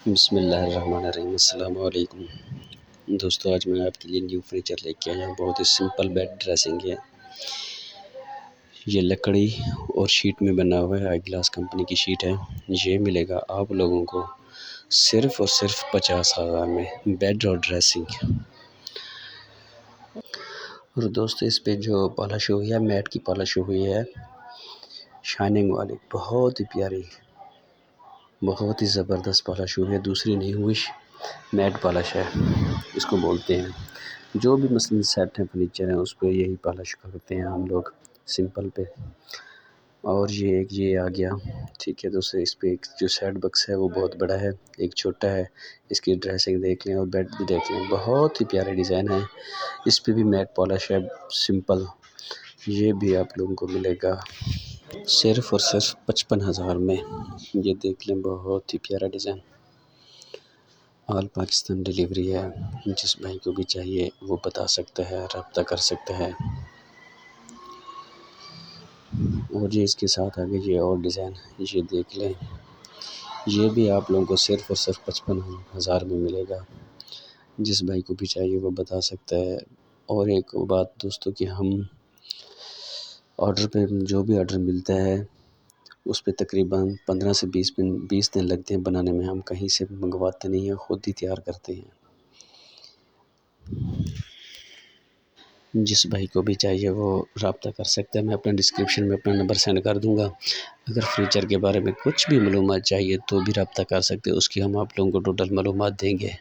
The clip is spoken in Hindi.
बिस्मिल्लाहिर्रहमानिर्रहीम। अस्सलाम वालेकुम दोस्तों, आज मैं आपके लिए न्यू फर्नीचर लेके आया हूँ। बहुत ही सिंपल बेड ड्रेसिंग है। ये लकड़ी और शीट में बना हुआ है, आई ग्लास कंपनी की शीट है। ये मिलेगा आप लोगों को सिर्फ़ और सिर्फ 50,000 में बेड और ड्रेसिंग। और दोस्तों, इस पे जो पॉलिश हुई है, मैट की पॉलिश हुई है, शाइनिंग वाली, बहुत ही प्यारी, बहुत ही ज़बरदस्त पॉलिश हुई है। दूसरी नहीं हुई, मैट पॉलिश है इसको बोलते हैं। जो भी मसलन सेट है, फर्नीचर है, उस पर यही पॉलिश करते हैं हम लोग सिंपल पे। और ये आ गया, ठीक है दोस्तों। इस पे एक जो सेट बक्स है वो बहुत बड़ा है, एक छोटा है। इसकी ड्रेसिंग देख लें और बेड भी देख लें, बहुत ही प्यारे डिज़ाइन है। इस पे भी मैट पॉलिश है सिंपल। ये भी आप लोगों को मिलेगा सिर्फ़ और सिर्फ 55,000 में। ये देख लें, बहुत ही प्यारा डिज़ाइन। ऑल पाकिस्तान डिलीवरी है। जिस भाई को भी चाहिए वो बता सकता है, रब्ता कर सकता है। और ये इसके साथ आगे ये और डिज़ाइन, ये देख लें। ये भी आप लोगों को सिर्फ़ और सिर्फ 55,000 में मिलेगा। जिस भाई को भी चाहिए वो बता सकता है। और एक बात दोस्तों कि हम ऑर्डर पे जो भी ऑर्डर मिलता है उस पे तकरीबन 15 से 20 दिन लगते हैं बनाने में। हम कहीं से मंगवाते नहीं हैं, ख़ुद ही तैयार करते हैं। जिस भाई को भी चाहिए वो रब्ता कर सकता है। मैं अपना डिस्क्रिप्शन में अपना नंबर सेंड कर दूंगा। अगर फर्नीचर के बारे में कुछ भी मालूमात चाहिए तो भी रब्ता कर सकते हैं, उसकी हम आप लोगों को टोटल मालूमात देंगे।